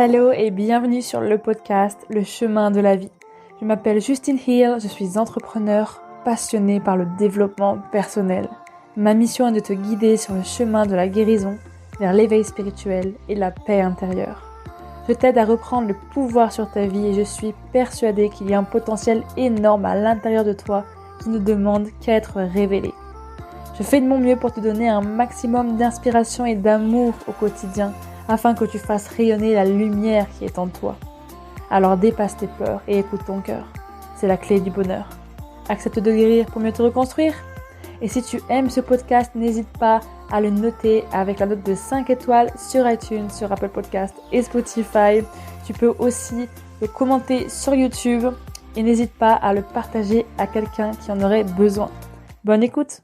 Hello et bienvenue sur le podcast Le chemin de la vie. Je m'appelle Justine Hill, je suis entrepreneur passionnée par le développement personnel. Ma mission est de te guider sur le chemin de la guérison, vers l'éveil spirituel et la paix intérieure. Je t'aide à reprendre le pouvoir sur ta vie et je suis persuadée qu'il y a un potentiel énorme à l'intérieur de toi qui ne demande qu'à être révélé. Je fais de mon mieux pour te donner un maximum d'inspiration et d'amour au quotidien afin que tu fasses rayonner la lumière qui est en toi. Alors dépasse tes peurs et écoute ton cœur. C'est la clé du bonheur. Accepte de guérir pour mieux te reconstruire. Et si tu aimes ce podcast, n'hésite pas à le noter avec la note de 5 étoiles sur iTunes, sur Apple Podcast et Spotify. Tu peux aussi le commenter sur YouTube et n'hésite pas à le partager à quelqu'un qui en aurait besoin. Bonne écoute!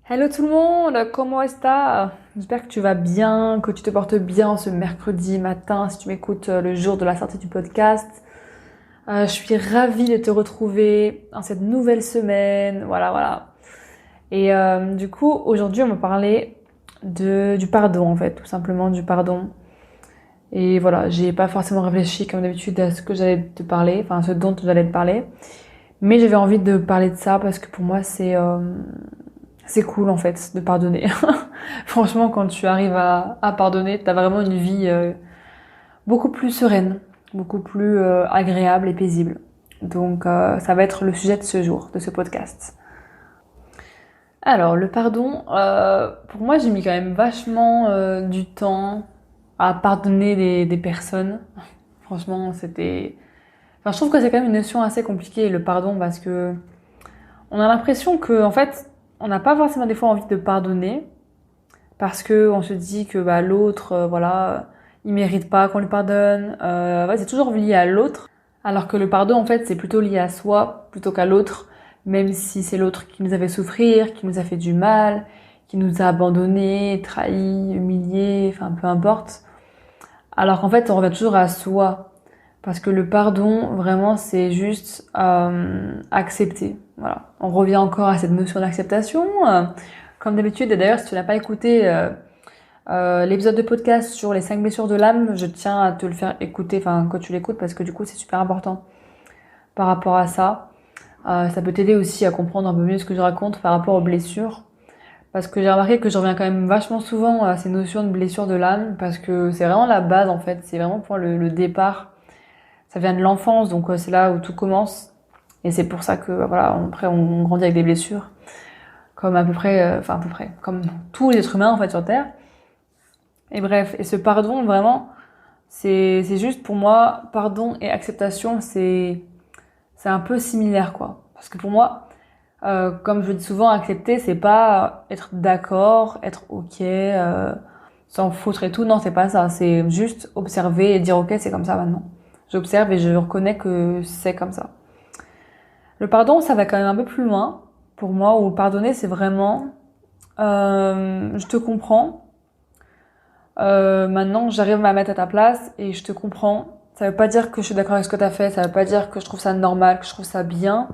Hello tout le monde, comment estás? J'espère que tu vas bien, que tu te portes bien ce mercredi matin si tu m'écoutes le jour de la sortie du podcast. Je suis ravie de te retrouver dans cette nouvelle semaine, voilà. Et du coup, aujourd'hui, on va parler du pardon en fait, tout simplement du pardon. Et voilà, j'ai pas forcément réfléchi comme d'habitude à ce que j'allais te parler, enfin ce dont j'allais te parler. Mais j'avais envie de parler de ça parce que pour moi, c'est cool en fait de pardonner. Franchement, quand tu arrives à pardonner, t'as vraiment une vie beaucoup plus sereine, beaucoup plus agréable et paisible. Donc ça va être le sujet de ce jour, de ce podcast. Alors le pardon, pour moi j'ai mis quand même vachement du temps à pardonner des personnes. Franchement je trouve que c'est quand même une notion assez compliquée le pardon parce que on a l'impression que en fait on n'a pas forcément des fois envie de pardonner parce que on se dit que l'autre, il mérite pas qu'on lui pardonne. C'est toujours lié à l'autre, alors que le pardon en fait c'est plutôt lié à soi plutôt qu'à l'autre, même si c'est l'autre qui nous a fait souffrir, qui nous a fait du mal, qui nous a abandonnés, trahis, humiliés, enfin peu importe. Alors qu'en fait on revient toujours à soi. Parce que le pardon, vraiment, c'est juste accepter. Voilà. On revient encore à cette notion d'acceptation. Comme d'habitude, et d'ailleurs, si tu n'as pas écouté l'épisode de podcast sur les 5 blessures de l'âme, je tiens à te le faire écouter, enfin que tu l'écoutes, parce que du coup, c'est super important par rapport à ça. Ça peut t'aider aussi à comprendre un peu mieux ce que je raconte par rapport aux blessures. Parce que j'ai remarqué que je reviens quand même vachement souvent à ces notions de blessures de l'âme, parce que c'est vraiment la base, en fait. C'est vraiment pour le départ. Ça vient de l'enfance, donc c'est là où tout commence. Et c'est pour ça que après on grandit avec des blessures, comme comme tous les êtres humains en fait sur Terre. Et bref, et ce pardon vraiment, c'est juste pour moi, pardon et acceptation, c'est un peu similaire quoi. Parce que pour moi, comme je le dis souvent, accepter c'est pas être d'accord, être ok, s'en foutre et tout. Non, c'est pas ça. C'est juste observer et dire ok, c'est comme ça maintenant. J'observe et je reconnais que c'est comme ça. Le pardon, ça va quand même un peu plus loin. Pour moi, où pardonner, c'est vraiment... je te comprends. Maintenant, j'arrive à me mettre à ta place et je te comprends. Ça veut pas dire que je suis d'accord avec ce que t'as fait. Ça veut pas dire que je trouve ça normal, que je trouve ça bien.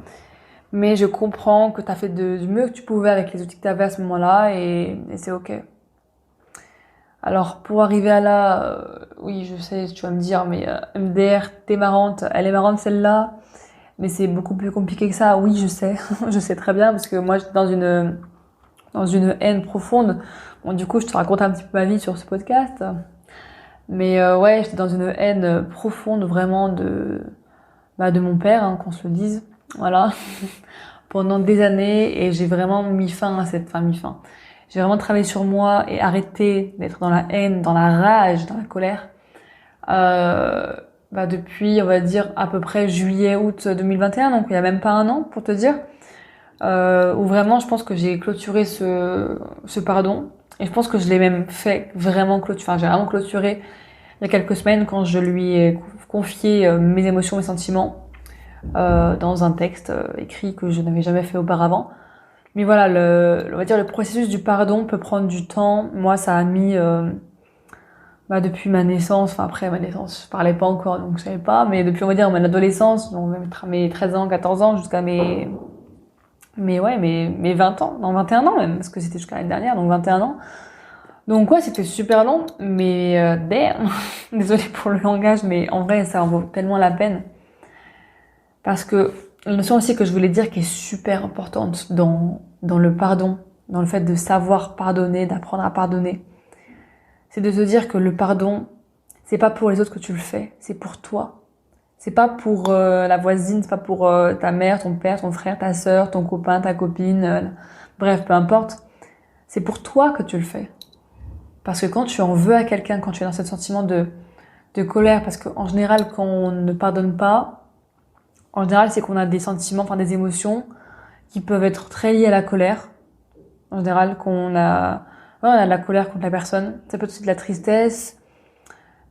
Mais je comprends que t'as fait du mieux que tu pouvais avec les outils que t'avais à ce moment-là et c'est ok. Alors, pour arriver à là, oui, je sais, tu vas me dire, mais MDR, t'es marrante, elle est marrante celle-là, mais c'est beaucoup plus compliqué que ça. Oui, je sais, je sais très bien, parce que moi, j'étais dans une haine profonde. Bon, du coup, je te raconte un petit peu ma vie sur ce podcast. Mais ouais, j'étais dans une haine profonde, vraiment, de mon père, hein, qu'on se le dise. Voilà. Pendant des années, et j'ai vraiment mis fin à j'ai vraiment travaillé sur moi et arrêté d'être dans la haine, dans la rage, dans la colère. Depuis, on va dire, à peu près juillet-août 2021, donc il y a même pas un an, pour te dire, où vraiment, je pense que j'ai clôturé ce pardon. Et je pense que je l'ai même fait vraiment j'ai vraiment clôturé il y a quelques semaines quand je lui ai confié mes émotions, mes sentiments, dans un texte écrit que je n'avais jamais fait auparavant. Mais voilà, on va dire le processus du pardon peut prendre du temps. Moi, ça a mis depuis ma naissance, enfin après ma naissance, je parlais pas encore, donc je savais pas, mais depuis on va dire mon adolescence, donc même mes 13 ans, 14 ans, jusqu'à mes 20 ans, non 21 ans même, parce que c'était jusqu'à l'année dernière, donc 21 ans. Donc ouais, c'était super long, mais damn, désolée pour le langage, mais en vrai, ça en vaut tellement la peine. Parce que la notion aussi que je voulais dire qui est super importante dans le pardon, dans le fait de savoir pardonner, d'apprendre à pardonner, c'est de se dire que le pardon, c'est pas pour les autres que tu le fais, c'est pour toi. C'est pas pour la voisine, c'est pas pour ta mère, ton père, ton frère, ta sœur, ton copain, ta copine, bref, peu importe. C'est pour toi que tu le fais. Parce que quand tu en veux à quelqu'un, quand tu es dans ce sentiment de colère, parce qu'en général, quand on ne pardonne pas, en général, c'est qu'on a des sentiments, enfin des émotions qui peuvent être très liées à la colère. En général, on a de la colère contre la personne. Ça peut être aussi de la tristesse.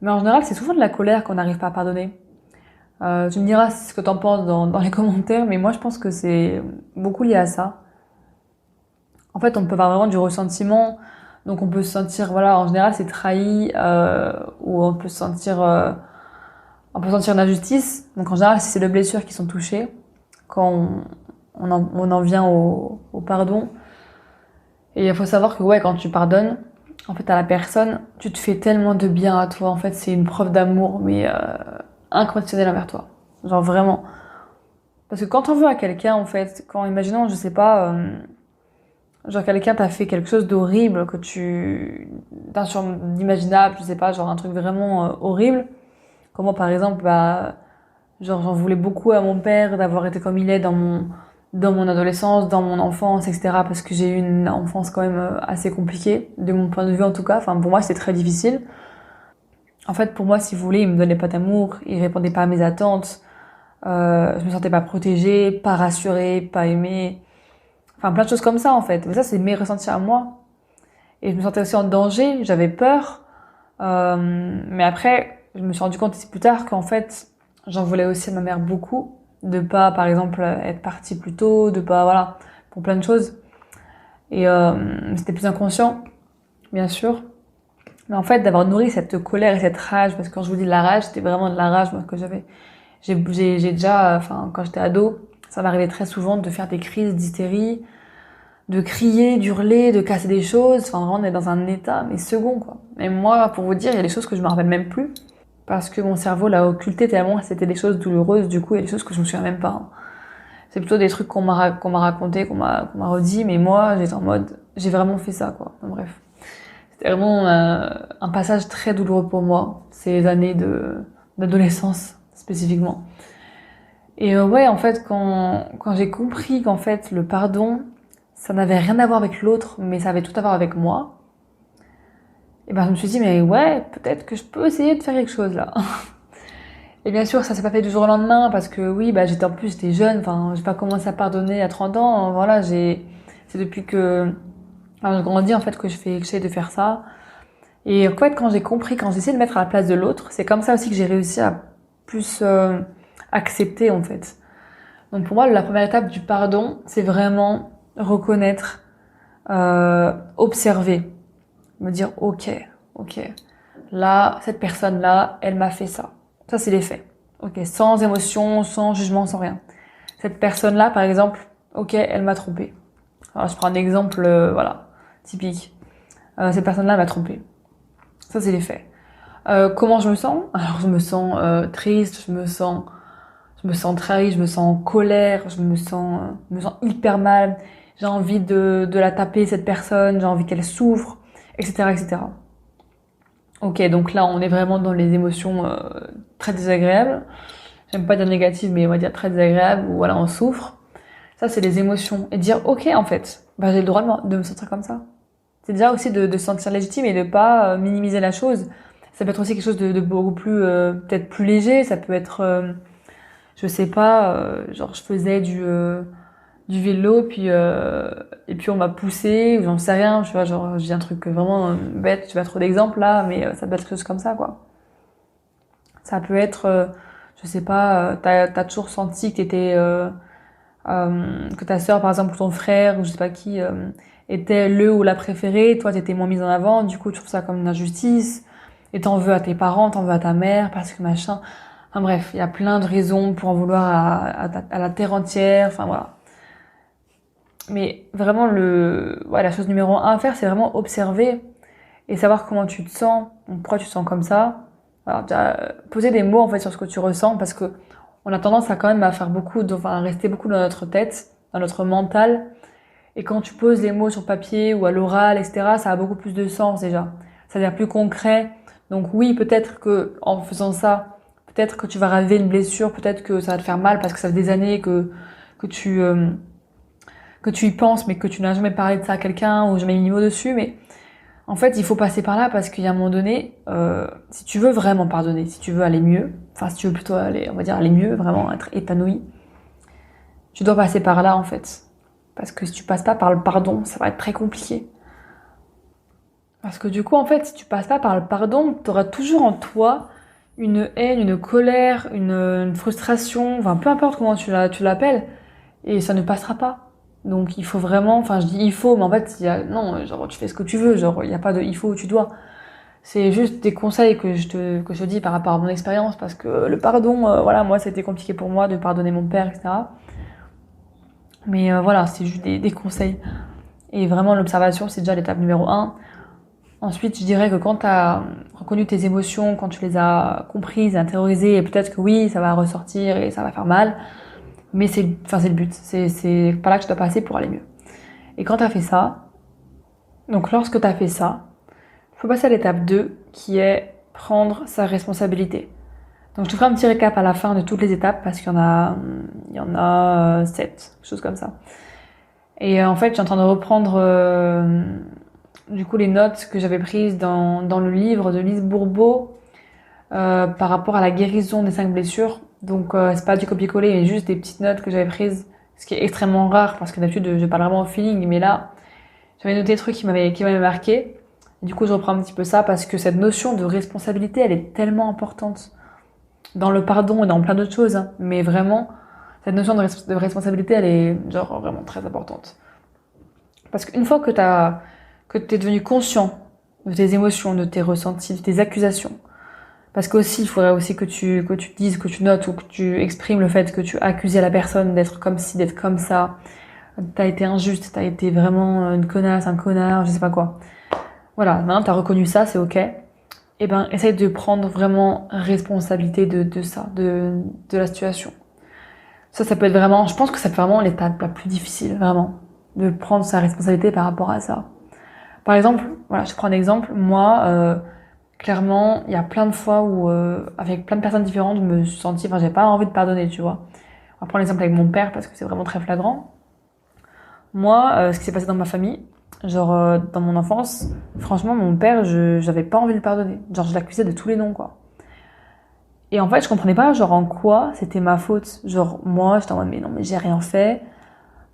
Mais en général, c'est souvent de la colère qu'on n'arrive pas à pardonner. Tu me diras ce que t'en penses dans les commentaires, mais moi je pense que c'est beaucoup lié à ça. En fait, on peut avoir vraiment du ressentiment, donc on peut se sentir, voilà, en général c'est trahi, ou on peut sentir une injustice. Donc en général, c'est les blessures qui sont touchées quand on en vient au pardon. Et il faut savoir que ouais, quand tu pardonnes, en fait, à la personne, tu te fais tellement de bien à toi. En fait, c'est une preuve d'amour, mais inconditionnel envers toi. Genre vraiment. Parce que quand on veut à quelqu'un, en fait, quand imaginons, je sais pas, genre quelqu'un t'a fait quelque chose d'horrible, d'imaginable, je sais pas, genre un truc vraiment horrible. Comme moi, par exemple, bah, genre j'en voulais beaucoup à mon père d'avoir été comme il est dans mon adolescence, dans mon enfance, etc. Parce que j'ai eu une enfance quand même assez compliquée, de mon point de vue en tout cas. Enfin, pour moi, c'était très difficile. En fait, pour moi, si vous voulez, il me donnait pas d'amour, il répondait pas à mes attentes, je me sentais pas protégée, pas rassurée, pas aimée. Enfin, plein de choses comme ça, en fait. Mais ça, c'est mes ressentis à moi. Et je me sentais aussi en danger, j'avais peur. Mais après, je me suis rendu compte plus tard qu'en fait, j'en voulais aussi à ma mère beaucoup. De pas, par exemple, être partie plus tôt, de pas, voilà, pour plein de choses. Et c'était plus inconscient, bien sûr. Mais en fait, d'avoir nourri cette colère et cette rage, parce que quand je vous dis la rage, c'était vraiment de la rage moi, que j'avais. J'ai déjà, enfin, quand j'étais ado, ça m'arrivait très souvent de faire des crises d'hystérie, de crier, d'hurler, de casser des choses. Enfin, vraiment, on est dans un état, mais second, quoi. Et moi, pour vous dire, il y a des choses que je me rappelle même plus. Parce que mon cerveau l'a occulté tellement, c'était des choses douloureuses, du coup, il y a des choses que je me souviens même pas. Hein. C'est plutôt des trucs qu'on m'a raconté, qu'on m'a redit, mais moi, j'étais en mode, j'ai vraiment fait ça, quoi. Enfin, bref. C'était vraiment un passage très douloureux pour moi, ces années d'adolescence, spécifiquement. Et ouais, en fait, quand j'ai compris qu'en fait, le pardon, ça n'avait rien à voir avec l'autre, mais ça avait tout à voir avec moi, et ben je me suis dit, mais ouais, peut-être que je peux essayer de faire quelque chose là. Et bien sûr, ça s'est pas fait du jour au lendemain, parce que oui, bah j'étais jeune, enfin, j'ai pas commencé à pardonner à 30 ans, voilà, c'est depuis que, enfin, je grandis en fait que j'essaie de faire ça. Et en fait, quand j'ai compris, quand j'ai essayé de mettre à la place de l'autre, c'est comme ça aussi que j'ai réussi à plus accepter en fait. Donc pour moi, la première étape du pardon, c'est vraiment reconnaître, observer, me dire ok, là, cette personne-là, elle m'a fait ça. Ça, c'est les faits. Ok, sans émotion, sans jugement, sans rien. Cette personne-là, par exemple, ok, elle m'a trompé. Alors, je prends un exemple, voilà, typique. Cette personne-là m'a trompé. Ça, c'est les faits. Comment je me sens? Alors, je me sens triste, je me sens trahie, je me sens en colère, je me sens hyper mal. J'ai envie de la taper, cette personne, j'ai envie qu'elle souffre, etc., etc. Ok, donc là, on est vraiment dans les émotions très désagréables. J'aime pas dire négatives, mais on va dire très désagréables, où voilà, on souffre. Ça, c'est les émotions. Et dire, ok, en fait, bah, j'ai le droit de me sentir comme ça. C'est déjà aussi de se sentir légitime et de pas minimiser la chose. Ça peut être aussi quelque chose de beaucoup plus, peut-être plus léger. Ça peut être, je sais pas, genre je faisais du vélo, et puis on m'a poussé, ou j'en sais rien, tu vois, genre, je dis un truc vraiment bête, tu vas trop d'exemples là, mais ça peut être quelque chose comme ça, quoi. Ça peut être, je sais pas, t'as toujours senti que que ta sœur, par exemple, ou ton frère, ou je sais pas qui, était le ou la préférée, toi t'étais moins mise en avant, du coup tu trouves ça comme une injustice, et t'en veux à tes parents, t'en veux à ta mère, parce que machin. Enfin bref, il y a plein de raisons pour en vouloir à la terre entière, enfin voilà. Mais vraiment, la chose numéro un à faire, c'est vraiment observer et savoir comment tu te sens, pourquoi tu te sens comme ça. Alors déjà, poser des mots en fait sur ce que tu ressens parce que on a tendance à quand même à faire à rester beaucoup dans notre tête, dans notre mental. Et quand tu poses les mots sur papier ou à l'oral, etc., ça a beaucoup plus de sens déjà. Ça devient plus concret. Donc oui, peut-être que en faisant ça, peut-être que tu vas raviver une blessure, peut-être que ça va te faire mal parce que ça fait des années que que tu y penses, mais que tu n'as jamais parlé de ça à quelqu'un ou jamais mis le mot dessus. Mais en fait, il faut passer par là parce qu'il y a un moment donné, si tu veux vraiment pardonner, si tu veux aller mieux, enfin si tu veux plutôt aller, on va dire aller mieux, vraiment être épanoui, tu dois passer par là en fait. Parce que si tu passes pas par le pardon, ça va être très compliqué. Parce que du coup, en fait, si tu passes pas par le pardon, tu auras toujours en toi une haine, une colère, une frustration, enfin peu importe comment tu l'appelles, et ça ne passera pas. Donc il faut vraiment, enfin je dis il faut, mais en fait non, genre tu fais ce que tu veux, genre il y a pas de il faut ou tu dois. C'est juste des conseils que je te dis par rapport à mon expérience, parce que le pardon, voilà, moi c'était compliqué pour moi de pardonner mon père, etc. Mais voilà, c'est juste des conseils. Et vraiment l'observation, c'est déjà l'étape numéro un. Ensuite, je dirais que quand tu as reconnu tes émotions, quand tu les as comprises, intériorisées, et peut-être que oui, ça va ressortir et ça va faire mal, mais c'est le but. C'est par là que tu dois passer pour aller mieux. Et quand tu as fait ça, donc lorsque tu as fait ça, il faut passer à l'étape 2, qui est prendre sa responsabilité. Donc je te ferai un petit récap à la fin de toutes les étapes, parce il y en a 7, quelque chose comme ça. Et en fait, je suis en train de reprendre du coup les notes que j'avais prises dans le livre de Lise Bourbeau par rapport à la guérison des 5 blessures. Donc c'est pas du copier-coller, mais juste des petites notes que j'avais prises, ce qui est extrêmement rare parce que d'habitude je parle vraiment au feeling, mais là j'avais noté des trucs qui m'avaient marqué. Et du coup je reprends un petit peu ça parce que cette notion de responsabilité, elle est tellement importante dans le pardon et dans plein d'autres choses, hein. Mais vraiment cette notion de responsabilité, elle est genre vraiment très importante. Parce qu'une fois que t'es devenu conscient de tes émotions, de tes ressentis, de tes accusations, parce qu'aussi, il faudrait aussi que tu dises, que tu notes ou que tu exprimes le fait que tu as accusé la personne d'être comme ci, d'être comme ça, t'as été injuste, t'as été vraiment une connasse, un connard, je sais pas quoi. Voilà, maintenant t'as reconnu ça, c'est ok. Et ben, essaye de prendre vraiment responsabilité de ça, de la situation. Ça peut être vraiment, je pense que ça peut être vraiment l'étape la plus difficile, vraiment, de prendre sa responsabilité par rapport à ça. Par exemple, voilà, je prends un exemple. Moi, clairement, il y a plein de fois où, avec plein de personnes différentes, je me suis sentie, enfin, j'ai pas envie de pardonner, tu vois. On va prendre l'exemple avec mon père parce que c'est vraiment très flagrant. Moi, ce qui s'est passé dans ma famille, genre dans mon enfance, franchement, mon père, j'avais pas envie de le pardonner. Genre, je l'accusais de tous les noms, quoi. Et en fait, je comprenais pas, genre, en quoi c'était ma faute. Genre, moi, j'étais en mode, mais non, mais j'ai rien fait.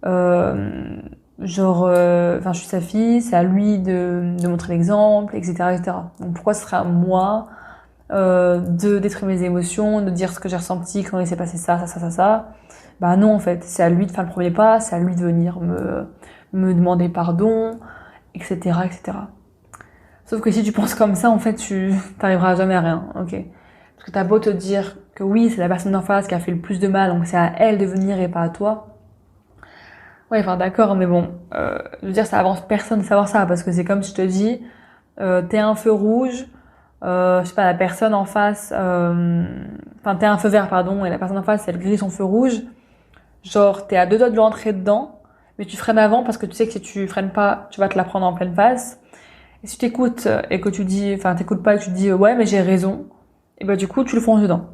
Euh, je suis sa fille, c'est à lui de montrer l'exemple, etc., etc. Donc pourquoi ce serait à moi de détruire mes émotions, de dire ce que j'ai ressenti quand il s'est passé ça. Bah non, en fait, c'est à lui de faire le premier pas, c'est à lui de venir me demander pardon, etc., etc. Sauf que si tu penses comme ça, en fait, tu t'arriveras jamais à rien, ok? Parce que t'as beau te dire que oui, c'est la personne d'en face qui a fait le plus de mal, donc c'est à elle de venir et pas à toi. Ouais, enfin d'accord, mais bon, je veux dire, ça avance personne de savoir ça, parce que c'est comme si je te dis, t'es un feu rouge, je sais pas, la personne en face, enfin t'es un feu vert, pardon, et la personne en face, elle grille son feu rouge, genre t'es à 2 doigts de lui rentrer dedans, mais tu freines avant parce que tu sais que si tu freines pas, tu vas te la prendre en pleine face. Et si tu t'écoutes et que tu dis, enfin t'écoutes pas et que tu te dis ouais mais j'ai raison, et bah du coup tu le fonces dedans.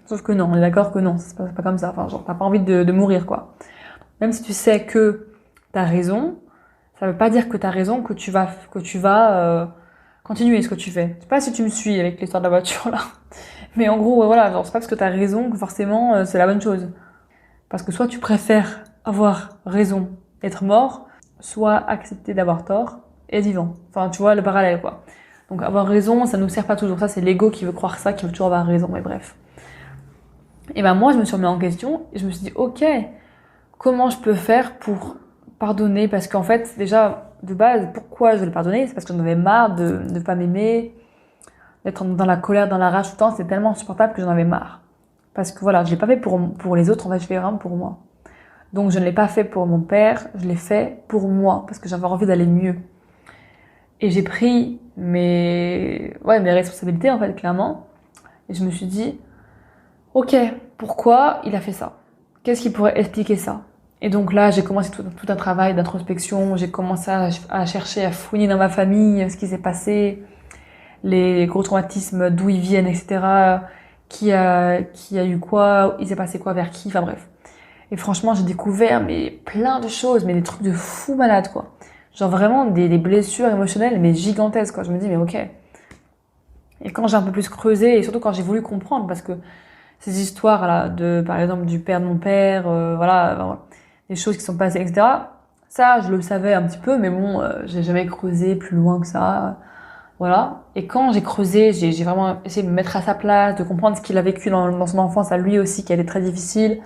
Sauf que non, on est d'accord que non, c'est pas comme ça, enfin genre t'as pas envie de mourir quoi. Même si tu sais que t'as raison, ça veut pas dire que t'as raison que tu vas continuer ce que tu fais. Je sais pas si tu me suis avec l'histoire de la voiture là, mais en gros voilà, genre c'est pas parce que t'as raison que forcément c'est la bonne chose. Parce que soit tu préfères avoir raison, être mort, soit accepter d'avoir tort et être vivant. Enfin tu vois le parallèle quoi. Donc avoir raison, ça nous sert pas toujours. Ça c'est l'ego qui veut croire ça, qui veut toujours avoir raison. Mais bref. Et ben moi je me suis remis en question et je me suis dit ok. Comment je peux faire pour pardonner? Parce qu'en fait, déjà, de base, pourquoi je veux le pardonner? C'est parce que j'en avais marre de ne pas m'aimer, d'être dans la colère, dans la rage tout le temps. C'était tellement insupportable que j'en avais marre. Parce que voilà, je l'ai pas fait pour les autres, en fait, je l'ai vraiment pour moi. Donc je ne l'ai pas fait pour mon père, je l'ai fait pour moi, parce que j'avais envie d'aller mieux. Et j'ai pris mes responsabilités, en fait, clairement. Et je me suis dit, ok, pourquoi il a fait ça? Qu'est-ce qui pourrait expliquer ça? Et donc là, j'ai commencé tout un travail d'introspection. J'ai commencé à chercher, à fouiner dans ma famille ce qui s'est passé, les gros traumatismes, d'où ils viennent, etc. Qui a eu quoi, il s'est passé quoi vers qui, enfin bref. Et franchement, j'ai découvert mais plein de choses, mais des trucs de fou malade, quoi. Genre vraiment des blessures émotionnelles, mais gigantesques, quoi. Je me dis, mais ok. Et quand j'ai un peu plus creusé, et surtout quand j'ai voulu comprendre, parce que ces histoires là, par exemple, du père de mon père, voilà, des choses qui sont passées, etc. Ça, je le savais un petit peu, mais bon, j'ai jamais creusé plus loin que ça, voilà. Et quand j'ai creusé, j'ai vraiment essayé de me mettre à sa place, de comprendre ce qu'il a vécu dans son enfance à lui aussi, qui était très difficile.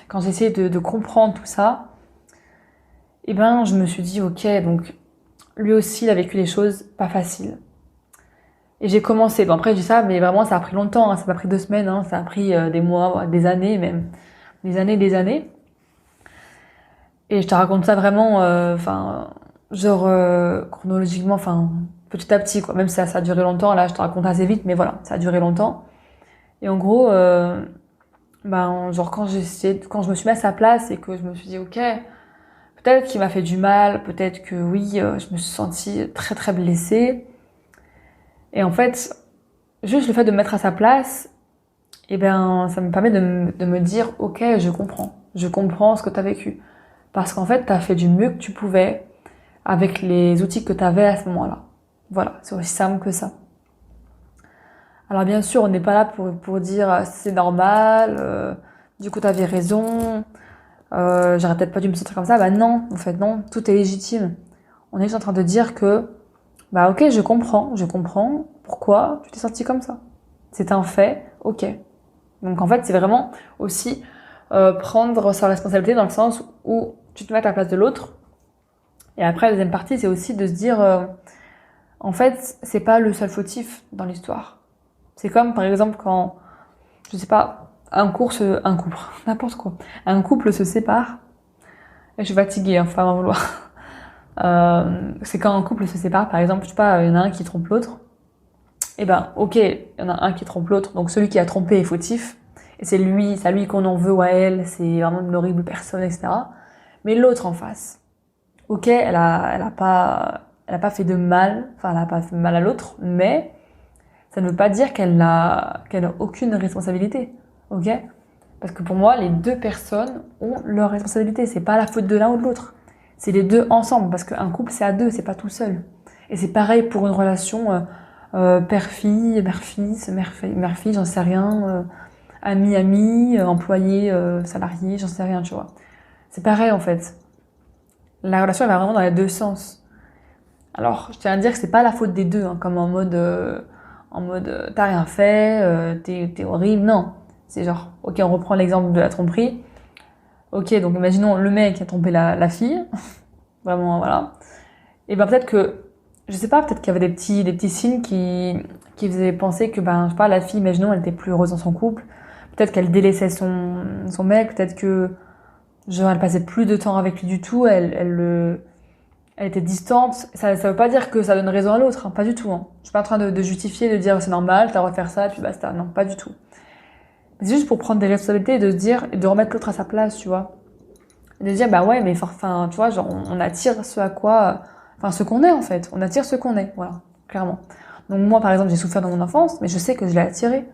Quand j'ai essayé de comprendre tout ça, eh ben, je me suis dit, ok, donc lui aussi, il a vécu les choses pas faciles. Et j'ai commencé. Bon, après, je dis ça, mais vraiment, ça a pris longtemps. Hein. Ça m'a pris 2 semaines. Hein. Ça a pris des mois, des années même. Des années. Et je te raconte ça vraiment, chronologiquement, petit à petit, quoi. Même si ça a duré longtemps. Là, je te raconte assez vite, mais voilà, ça a duré longtemps. Et en gros, quand je me suis mis à sa place et que je me suis dit, ok, peut-être qu'il m'a fait du mal, peut-être que oui, je me suis sentie très très blessée. Et en fait, juste le fait de me mettre à sa place, eh ben, ça me permet de me dire, ok, je comprends ce que t'as vécu. Parce qu'en fait, t'as fait du mieux que tu pouvais avec les outils que t'avais à ce moment-là. Voilà, c'est aussi simple que ça. Alors bien sûr, on n'est pas là pour dire c'est normal, du coup t'avais raison, j'aurais peut-être pas dû me sentir comme ça. Bah non, en fait non, tout est légitime. On est juste en train de dire que, bah ok, je comprends pourquoi tu t'es senti comme ça. C'est un fait, ok. Donc en fait, c'est vraiment aussi prendre sa responsabilité dans le sens où tu te mets à la place de l'autre. Et après, la deuxième partie, c'est aussi de se dire, en fait, c'est pas le seul fautif dans l'histoire. C'est comme par exemple quand, je sais pas, n'importe quoi, un couple se sépare. Et je suis fatiguée, hein, faut pas m'en vouloir. C'est quand un couple se sépare, par exemple, je sais pas, il y en a un qui trompe l'autre. Et ben, ok, il y en a un qui trompe l'autre, donc celui qui a trompé est fautif. Et c'est à lui qu'on en veut ou à elle, c'est vraiment une horrible personne, etc. Mais l'autre en face, ok, elle a pas fait de mal, elle a pas fait de mal à l'autre, mais ça ne veut pas dire qu'elle n'a aucune responsabilité, ok? Parce que pour moi, les deux personnes ont leur responsabilité. C'est pas la faute de l'un ou de l'autre. C'est les deux ensemble, parce qu'un couple, c'est à deux, c'est pas tout seul. Et c'est pareil pour une relation père-fille, mère-fils, mère-fille, j'en sais rien, ami-ami, employé, salarié, j'en sais rien, tu vois. C'est pareil en fait. La relation, elle va vraiment dans les deux sens. Alors, je tiens à dire que c'est pas la faute des deux, hein, comme en mode t'as rien fait, t'es horrible, non. C'est genre, ok, on reprend l'exemple de la tromperie. Ok, donc imaginons le mec a trompé la fille, vraiment, voilà. Et ben peut-être que, je sais pas, peut-être qu'il y avait des petits signes qui faisaient penser que, ben, je sais pas, la fille, imaginons, elle était plus heureuse dans son couple. Peut-être qu'elle délaissait son mec, peut-être que, genre, elle passait plus de temps avec lui du tout, elle était distante. Ça veut pas dire que ça donne raison à l'autre, hein, pas du tout. Hein. Je suis pas en train de justifier, de dire c'est normal, t'as le droit de faire ça, et puis basta. Non, pas du tout. C'est juste pour prendre des responsabilités et de se dire, et de remettre l'autre à sa place, tu vois. Et de se dire, bah ouais, mais enfin, tu vois, genre, on attire ce qu'on est, en fait. On attire ce qu'on est, voilà, clairement. Donc moi, par exemple, j'ai souffert dans mon enfance, mais je sais que je l'ai attiré,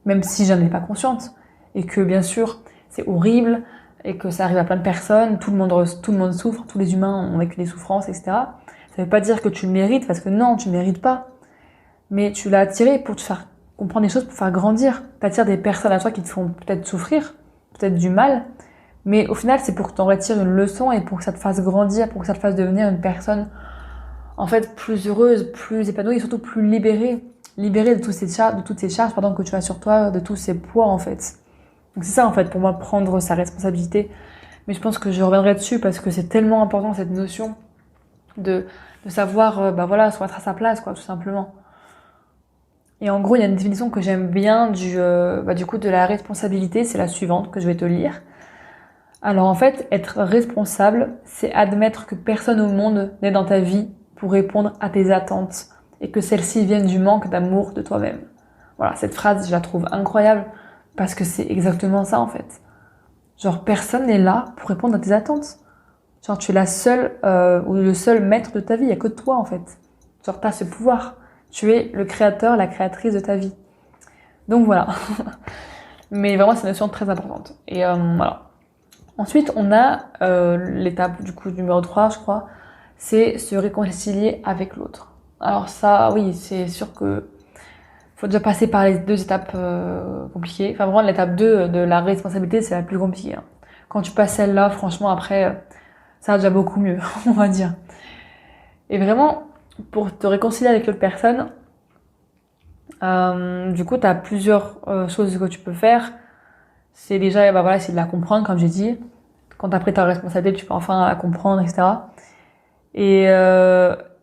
même si j'en ai pas conscience. Et que, bien sûr, c'est horrible, et que ça arrive à plein de personnes, tout le monde souffre, tous les humains ont vécu des souffrances, etc. Ça veut pas dire que tu le mérites, parce que non, tu le mérites pas. Mais tu l'as attiré pour te faire comprendre des choses, pour faire grandir. T'attires des personnes à toi qui te font peut-être souffrir, peut-être du mal, mais au final, c'est pour que t'en retires une leçon et pour que ça te fasse grandir, pour que ça te fasse devenir une personne, en fait, plus heureuse, plus épanouie et surtout plus libérée. Libérée de toutes ces charges, que tu as sur toi, de tous ces poids, en fait. Donc c'est ça, en fait, pour moi, prendre sa responsabilité. Mais je pense que je reviendrai dessus parce que c'est tellement important, cette notion de savoir, se mettre à sa place, quoi, tout simplement. Et en gros, il y a une définition que j'aime bien du coup de la responsabilité, c'est la suivante que je vais te lire. Alors en fait, être responsable, c'est admettre que personne au monde n'est dans ta vie pour répondre à tes attentes et que celles-ci viennent du manque d'amour de toi-même. Voilà, cette phrase, je la trouve incroyable parce que c'est exactement ça en fait. Genre, personne n'est là pour répondre à tes attentes. Genre, tu es la seule ou le seul maître de ta vie, il n'y a que toi en fait. Genre, t'as ce pouvoir. Tu es le créateur, la créatrice de ta vie. Donc voilà. Mais vraiment, c'est une notion très importante. Et voilà. Ensuite, on a l'étape du coup numéro 3, je crois, c'est se réconcilier avec l'autre. Alors ça, oui, c'est sûr que faut déjà passer par les deux étapes compliquées. Enfin, vraiment, l'étape 2 de la responsabilité, c'est la plus compliquée. Hein. Quand tu passes celle-là, franchement, après, ça va déjà beaucoup mieux, on va dire. Et vraiment, pour te réconcilier avec l'autre personne, du coup, tu as plusieurs choses que tu peux faire. C'est déjà, bah voilà, c'est de la comprendre, comme j'ai dit. Quand tu as pris ta responsabilité, tu peux enfin la comprendre, etc. Et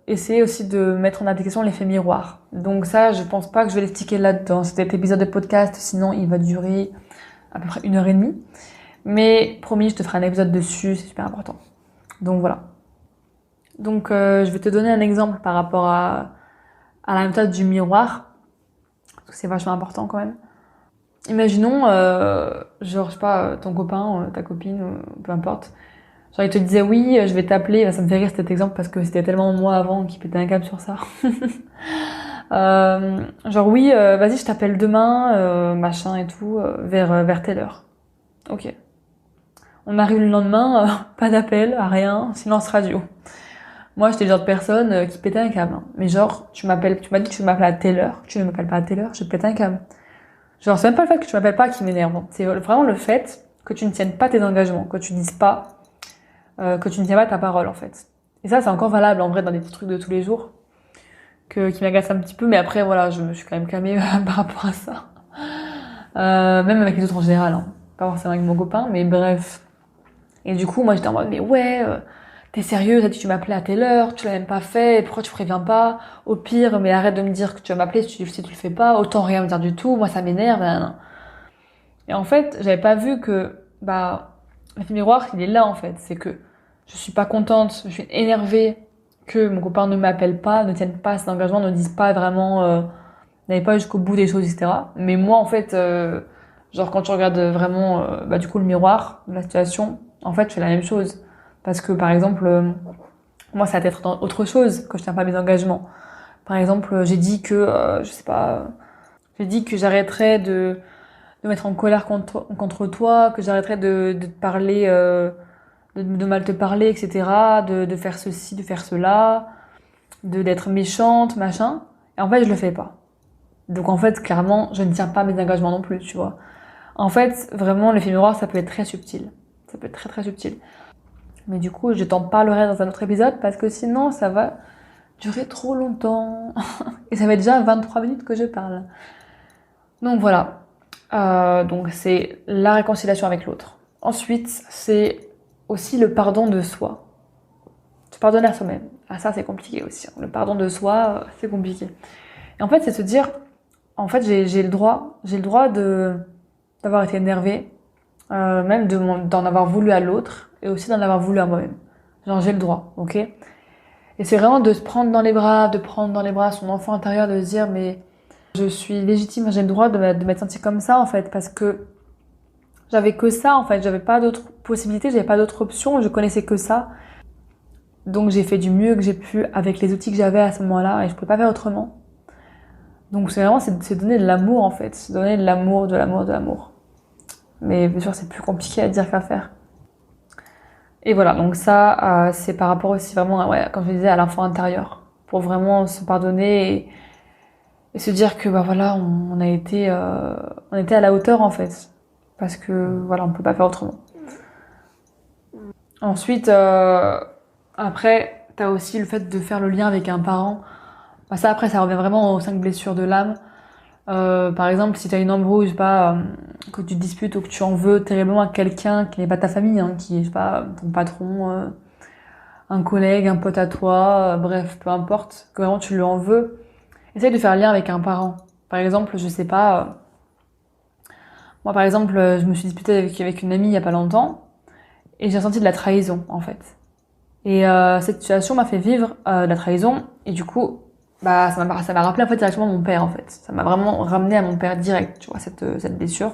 essayer aussi de mettre en application l'effet miroir. Donc ça, je pense pas que je vais l'expliquer là dans cet épisode de podcast, sinon il va durer à peu près 1h30. Mais promis, je te ferai un épisode dessus, c'est super important. Donc voilà. Donc je vais te donner un exemple par rapport à la méthode du miroir, parce que c'est vachement important quand même. Imaginons, genre, je sais pas, ton copain, ta copine, peu importe, genre il te disait oui, je vais t'appeler, ça me fait rire cet exemple parce que c'était tellement moi avant qui pétait un câble sur ça. Genre oui, vas-y, je t'appelle demain, machin et tout, vers telle heure. Ok. On arrive le lendemain, pas d'appel, rien, silence radio. Moi, j'étais le genre de personne qui pétait un câble. Hein. Mais genre, tu m'as dit que tu m'appelles à telle heure, tu ne m'appelles pas à telle heure, je pète un câble. Genre, c'est même pas le fait que tu m'appelles pas qui m'énerve. Hein. C'est vraiment le fait que tu ne tiennes pas tes engagements, que tu dises pas, que tu ne tiens pas ta parole, en fait. Et ça, c'est encore valable, en vrai, dans des petits trucs de tous les jours, qui m'agacent un petit peu, mais après, voilà, je me suis quand même calmée par rapport à ça. Même avec les autres en général, hein. Pas forcément avec mon copain, mais bref. Et du coup, moi, j'étais en mode, mais ouais, t'es sérieux, t'as dit que tu m'appelais à telle heure, tu l'as même pas fait, pourquoi tu préviens pas? Au pire, mais arrête de me dire que tu vas m'appeler si tu le fais pas, autant rien me dire du tout, moi ça m'énerve, nan, nan. Et en fait, j'avais pas vu que, bah, l'effet miroir, il est là, en fait. C'est que je suis pas contente, je suis énervée que mon copain ne m'appelle pas, ne tienne pas ses engagements, ne dise pas vraiment, n'aille pas jusqu'au bout des choses, etc. Mais moi, en fait, genre, quand tu regardes vraiment, bah, du coup, le miroir de la situation, en fait, je fais la même chose. Parce que, par exemple, moi, ça va être dans autre chose quand je tiens pas mes engagements. Par exemple, j'ai dit que, je sais pas, j'ai dit que j'arrêterais de mettre en colère contre toi, que j'arrêterais de te parler, de mal te parler, etc., de faire ceci, de faire cela, d'être méchante, machin. Et en fait, je le fais pas. Donc en fait, clairement, je ne tiens pas mes engagements non plus, tu vois. En fait, vraiment, l'effet miroir, ça peut être très subtil. Ça peut être très très subtil. Mais du coup, je t'en parlerai dans un autre épisode parce que sinon, ça va durer trop longtemps. Et ça fait déjà 23 minutes que je parle. Donc voilà. Donc c'est la réconciliation avec l'autre. Ensuite, c'est aussi le pardon de soi. Se pardonner à soi-même. Ah ça, c'est compliqué aussi. Le pardon de soi, c'est compliqué. Et en fait, c'est se dire, en fait, j'ai le droit d'avoir été énervée, même d'en avoir voulu à l'autre, et aussi d'en avoir voulu à moi-même. Genre, j'ai le droit, ok? Et c'est vraiment de se prendre dans les bras, de prendre dans les bras son enfant intérieur, de se dire, mais je suis légitime, j'ai le droit de m'être sentie comme ça, en fait, parce que j'avais que ça, en fait, j'avais pas d'autres possibilités, j'avais pas d'autres options, je connaissais que ça. Donc j'ai fait du mieux que j'ai pu avec les outils que j'avais à ce moment-là, et je pouvais pas faire autrement. Donc c'est vraiment, c'est donner de l'amour, en fait, c'est donner de l'amour, de l'amour, de l'amour. Mais bien sûr, c'est plus compliqué à dire qu'à faire. Et voilà, donc ça, c'est par rapport aussi vraiment, ouais, comme je disais, à l'enfant intérieur. Pour vraiment se pardonner et se dire que, bah voilà, on était à la hauteur, en fait. Parce que, voilà, on peut pas faire autrement. Ensuite, après, t'as aussi le fait de faire le lien avec un parent. Bah ça, après, ça revient vraiment aux 5 blessures de l'âme. Par exemple, si t'as une embrouille, je sais pas, que tu te disputes ou que tu en veux terriblement à quelqu'un qui n'est pas ta famille, hein, qui est, je sais pas, ton patron, un collègue, un pote à toi, bref, peu importe, que vraiment tu lui en veux, essaye de faire le lien avec un parent. Par exemple, je sais pas, moi par exemple, je me suis disputée avec une amie il y a pas longtemps, et j'ai ressenti de la trahison, en fait. Et cette situation m'a fait vivre de la trahison. Et du coup, bah ça m'a rappelé en fait directement mon père en fait. Ça m'a vraiment ramené à mon père direct, tu vois, cette blessure.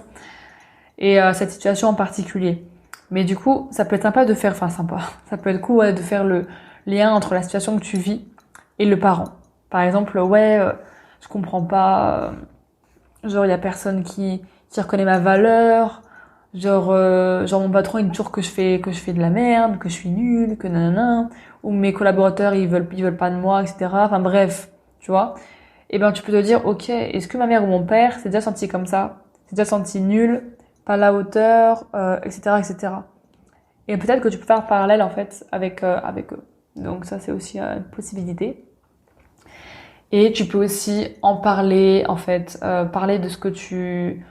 Et cette situation en particulier. Mais du coup, ça peut être sympa de faire, enfin sympa, ça peut être cool ouais, de faire le lien entre la situation que tu vis et le parent. Par exemple, ouais, je comprends pas, genre il y a personne qui reconnaît ma valeur, genre mon patron il dit toujours que je fais de la merde, que je suis nulle, que nanana, ou mes collaborateurs ils veulent pas de moi, etc. Enfin bref, tu vois. Et ben tu peux te dire, ok, est-ce que ma mère ou mon père s'est déjà senti comme ça, s'est déjà senti nul, pas à la hauteur, etc., etc. Et peut-être que tu peux faire un parallèle en fait avec eux. Donc ça c'est aussi une possibilité. Et tu peux aussi en parler en fait, parler de ce que tu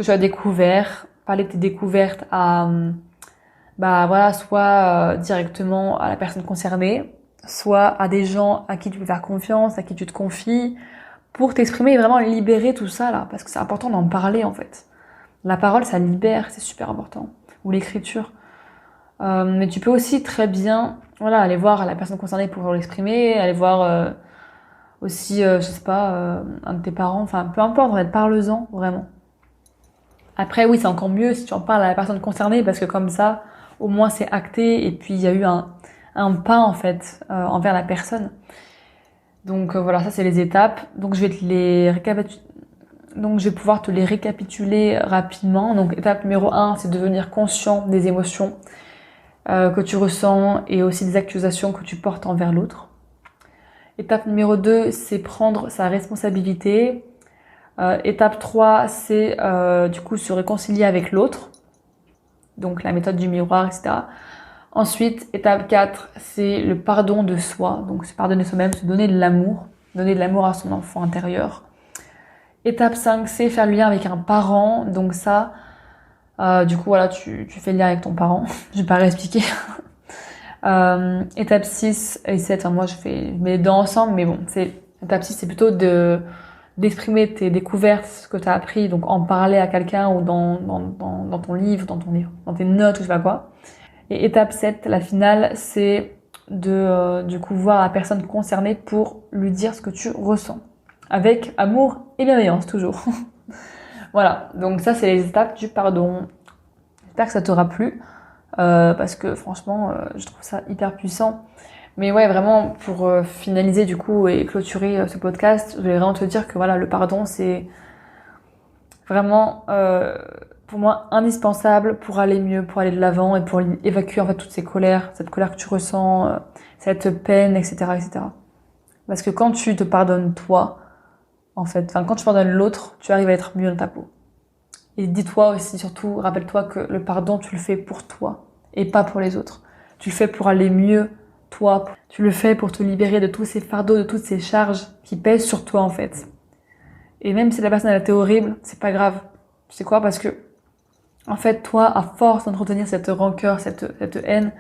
as découvert, parler de tes découvertes à bah voilà, soit directement à la personne concernée, soit à des gens à qui tu peux faire confiance, à qui tu te confies, pour t'exprimer et vraiment libérer tout ça là, parce que c'est important d'en parler en fait. La parole ça libère, c'est super important. Ou l'écriture. Mais tu peux aussi très bien, voilà, aller voir la personne concernée pour l'exprimer, aller voir aussi, je sais pas, un de tes parents, enfin peu importe, en fait, parle-en vraiment. Après, oui, c'est encore mieux si tu en parles à la personne concernée parce que comme ça, au moins c'est acté et puis il y a eu un pas en fait envers la personne. Donc voilà, ça c'est les étapes. Donc donc je vais pouvoir te les récapituler rapidement. Donc étape numéro 1, c'est devenir conscient des émotions que tu ressens et aussi des accusations que tu portes envers l'autre. Étape numéro 2, c'est prendre sa responsabilité. Étape 3, c'est du coup se réconcilier avec l'autre. Donc la méthode du miroir, etc. Ensuite, étape 4, c'est le pardon de soi. Donc se pardonner soi-même, se donner de l'amour à son enfant intérieur. Étape 5, c'est faire le lien avec un parent. Donc ça, du coup voilà, tu fais le lien avec ton parent. Je vais pas réexpliquer. Étape 6 et 7, enfin, moi je mets les deux ensemble, mais bon, étape 6 c'est plutôt d'exprimer tes découvertes, ce que tu as appris, donc en parler à quelqu'un ou dans ton livre, dans tes notes ou je sais pas quoi. Et étape 7, la finale, c'est du coup voir la personne concernée pour lui dire ce que tu ressens. Avec amour et bienveillance, toujours. Voilà, donc ça c'est les étapes du pardon. J'espère que ça t'aura plu. Parce que franchement, je trouve ça hyper puissant. Mais ouais, vraiment, pour finaliser du coup et clôturer ce podcast, je voulais vraiment te dire que voilà, le pardon, c'est vraiment pour moi indispensable pour aller mieux, pour aller de l'avant et pour évacuer en fait toutes ces colères, cette colère que tu ressens, cette peine, etc., etc. Parce que quand tu te pardonnes toi, en fait, enfin quand tu pardonnes l'autre, tu arrives à être mieux dans ta peau. Et dis-toi aussi, surtout, rappelle-toi que le pardon, tu le fais pour toi et pas pour les autres. Tu le fais pour aller mieux, toi. Tu le fais pour te libérer de tous ces fardeaux, de toutes ces charges qui pèsent sur toi, en fait. Et même si la personne, elle a été horrible, c'est pas grave. Tu sais quoi? Parce que, en fait, toi, à force d'entretenir cette rancœur, cette haine,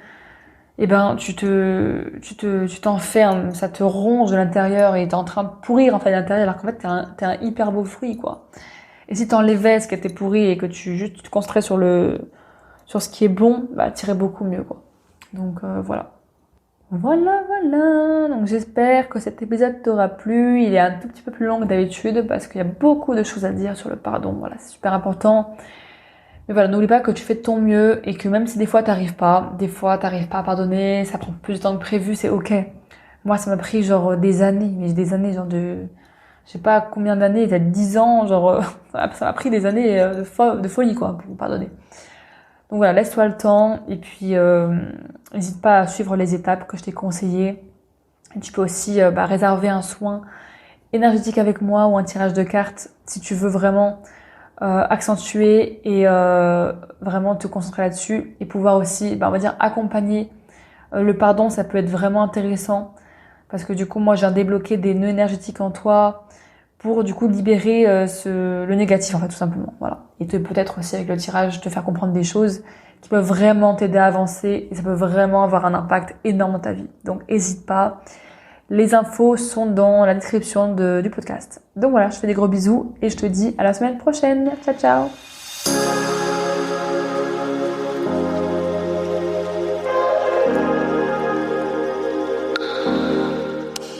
eh ben, tu t'enfermes, ça te ronge de l'intérieur et t'es en train de pourrir, en fait, de l'intérieur, alors qu'en fait, t'es un hyper beau fruit, quoi. Et si t'enlevais ce qui était pourri et que tu te concentrais sur ce qui est bon, bah t'irais beaucoup mieux quoi. Donc voilà. Voilà. Donc j'espère que cet épisode t'aura plu. Il est un tout petit peu plus long que d'habitude parce qu'il y a beaucoup de choses à dire sur le pardon. Voilà, c'est super important. Mais voilà, n'oublie pas que tu fais de ton mieux et que même si des fois t'arrives pas à pardonner, ça prend plus de temps que prévu, c'est ok. Moi ça m'a pris genre des années, mais des années genre je sais pas combien d'années, peut-être 10 ans, genre ça m'a pris des années de folie quoi pour pardonner. Donc voilà, laisse-toi le temps et puis n'hésite pas à suivre les étapes que je t'ai conseillées. Et tu peux aussi réserver un soin énergétique avec moi ou un tirage de cartes si tu veux vraiment accentuer et vraiment te concentrer là-dessus et pouvoir aussi, on va dire, accompagner le pardon. Ça peut être vraiment intéressant parce que du coup moi j'ai débloqué des nœuds énergétiques en toi pour du coup libérer le négatif en fait tout simplement, voilà. Et peut-être aussi avec le tirage te faire comprendre des choses qui peuvent vraiment t'aider à avancer et ça peut vraiment avoir un impact énorme dans ta vie. Donc hésite pas, les infos sont dans la description du podcast. Donc voilà, je te fais des gros bisous et je te dis à la semaine prochaine. Ciao ciao.